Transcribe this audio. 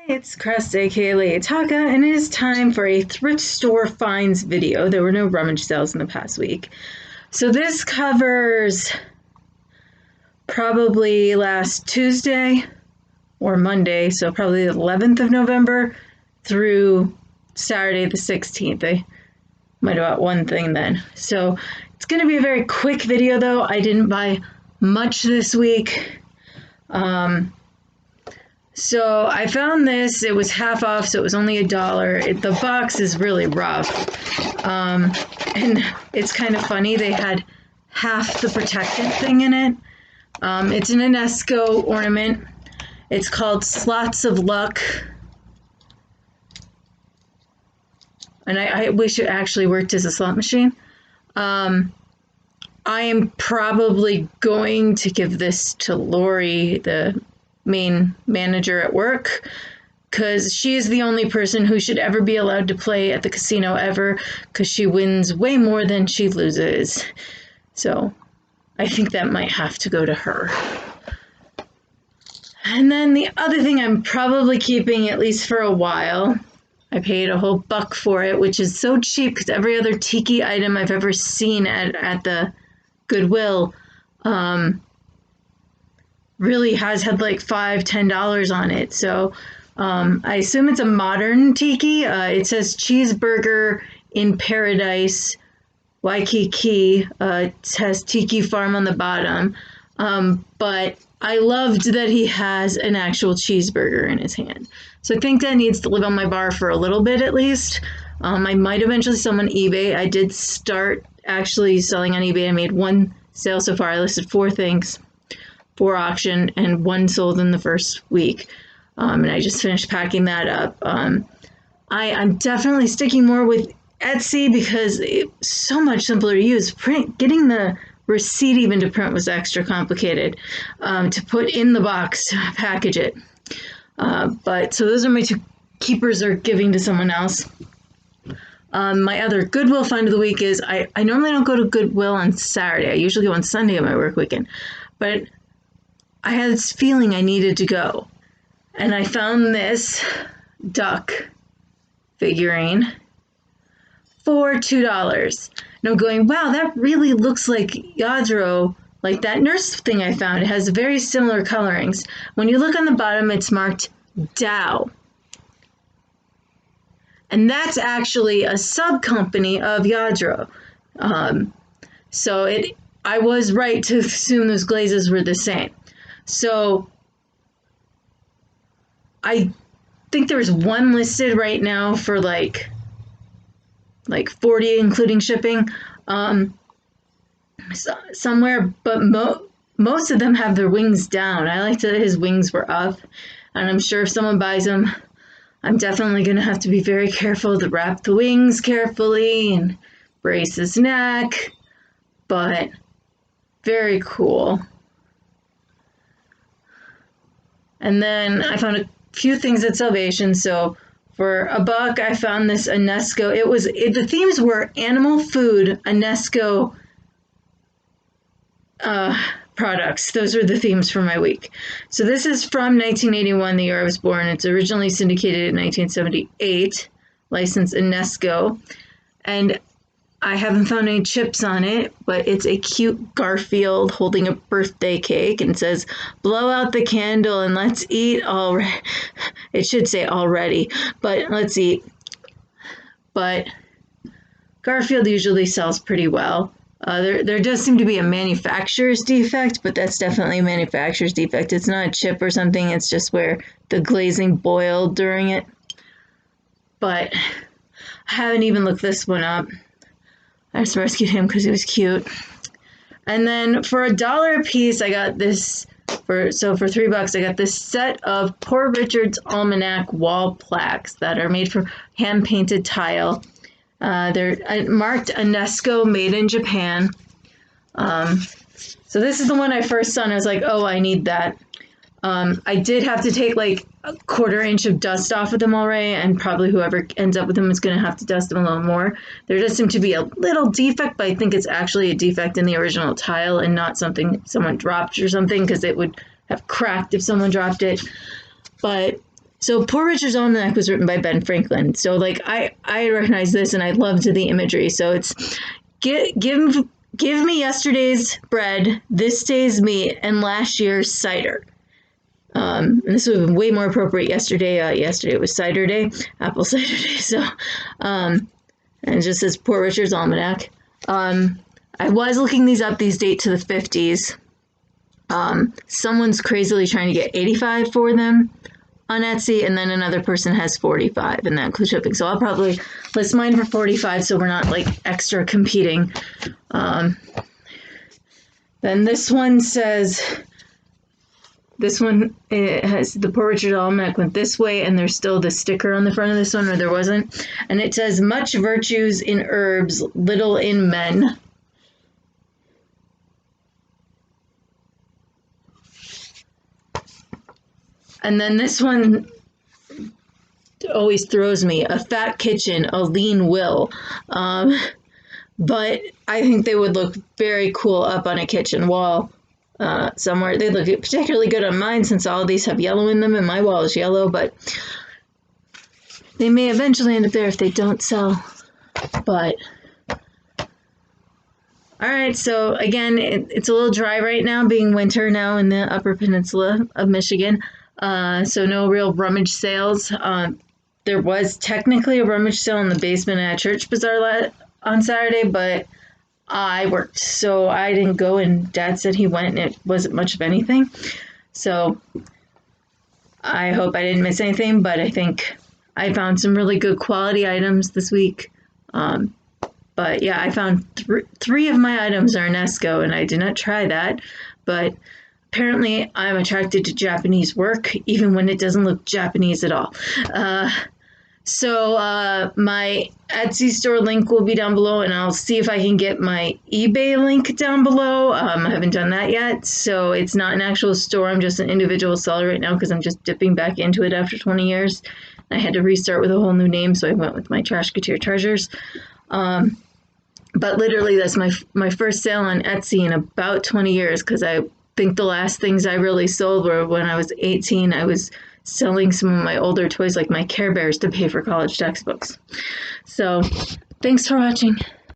It's Crust, aka Lady Taka, and it is time for a thrift store finds video. There were no rummage sales in the past week. So this covers probably last Tuesday or Monday, so probably the 11th of November through Saturday the 16th. I might have bought one thing then. So it's going to be a very quick video though. I didn't buy much this week. So I found this, it was half off, so it was only $1. The box is really rough. And it's kind of funny, they had half the protectant thing in it. It's an UNESCO ornament. It's called Slots of Luck. And I wish it actually worked as a slot machine. I am probably going to give this to Lori, the main manager at work, because she is the only person who should ever be allowed to play at the casino ever, because she wins way more than she loses. So I think that might have to go to her. And then the other thing I'm probably keeping at least for a while, I paid a whole $1 for it, which is so cheap because every other tiki item I've ever seen at the Goodwill really has had like $5, $10 on it. So I assume it's a modern tiki. It says Cheeseburger in Paradise, Waikiki. It has Tiki Farm on the bottom. But I loved that he has an actual cheeseburger in his hand. So I think that needs to live on my bar for a little bit at least. I might eventually sell on eBay. I did start actually selling on eBay. I made one sale so far. I listed 4 things for auction, and 1 sold in the first week. And I just finished packing that up. I'm definitely sticking more with Etsy because it's so much simpler to use. Getting the receipt even to print was extra complicated to put in the box to package it. But so those are my 2 keepers or giving to someone else. My other Goodwill find of the week is I normally don't go to Goodwill on Saturday. I usually go on Sunday on my work weekend. But I had this feeling I needed to go. And I found this duck figurine for $2. And I'm going, wow, that really looks like Yadro, like that nurse thing I found. It has very similar colorings. When you look on the bottom, it's marked Dow. And that's actually a sub-company of Yadro. So I was right to assume those glazes were the same. So I think there's one listed right now for like 40 including shipping somewhere, but most of them have their wings down. I liked that his wings were up, and I'm sure if someone buys them, I'm definitely going to have to be very careful to wrap the wings carefully and brace his neck, but very cool. And then I found a few things at Salvation. So for $1, I found this UNESCO. The themes were animal food, UNESCO products. Those were the themes for my week. So this is from 1981, the year I was born. It's originally syndicated in 1978, licensed UNESCO. And I haven't found any chips on it, but it's a cute Garfield holding a birthday cake and says, blow out the candle and let's eat already. It should say already, but let's eat. But Garfield usually sells pretty well. There does seem to be a manufacturer's defect, but that's definitely a manufacturer's defect. It's not a chip or something. It's just where the glazing boiled during it. But I haven't even looked this one up. I just rescued him because he was cute. And then for $1 a piece, I got this. For $3, I got this set of Poor Richard's Almanack wall plaques that are made from hand-painted tile. They're marked UNESCO, made in Japan. So this is the one I first saw, and I was like, oh, I need that. I did have to take like a 1/4 inch of dust off of them already, and probably whoever ends up with them is going to have to dust them a little more. There does seem to be a little defect, but I think it's actually a defect in the original tile and not something someone dropped or something, because it would have cracked if someone dropped it. But So Poor Richard's Almanack was written by Ben Franklin. So like I recognize this and I loved the imagery. So it's give me yesterday's bread, this day's meat, and last year's cider. And this would have been way more appropriate yesterday. Yesterday was cider day, apple cider day. So, and it just says Poor Richard's Almanack. I was looking these up. These date to the 50s. Someone's crazily trying to get 85 for them on Etsy, and then another person has 45, and that includes shipping. So I'll probably list mine for 45, so we're not like extra competing. Then this one says, this one it has the Poor Richard Almanack went this way, and there's still the sticker on the front of this one, or there wasn't. And it says, much virtues in herbs, little in men. And then this one always throws me, a fat kitchen, a lean will. But I think they would look very cool up on a kitchen wall somewhere. They look particularly good on mine since all of these have yellow in them and my wall is yellow, but they may eventually end up there if they don't sell. But all right, so again, it's a little dry right now, being winter now in the Upper Peninsula of Michigan. So no real rummage sales. There was technically a rummage sale in the basement at Church Bazaar on Saturday, but I worked, so I didn't go, and Dad said he went, and it wasn't much of anything. So I hope I didn't miss anything, but I think I found some really good quality items this week. But yeah, I found three of my items are Nesco, and I did not try that, but apparently I'm attracted to Japanese work, even when it doesn't look Japanese at all. So my Etsy store link will be down below, and I'll see if I can get my eBay link down below. I haven't done that yet, so it's not an actual store. I'm just an individual seller right now because I'm just dipping back into it after 20 years. I had to restart with a whole new name, so I went with my Trashketeer Treasures. But literally, that's my first sale on Etsy in about 20 years, because I think the last things I really sold were when I was 18. I was selling some of my older toys, like my Care Bears, to pay for college textbooks. So thanks for watching.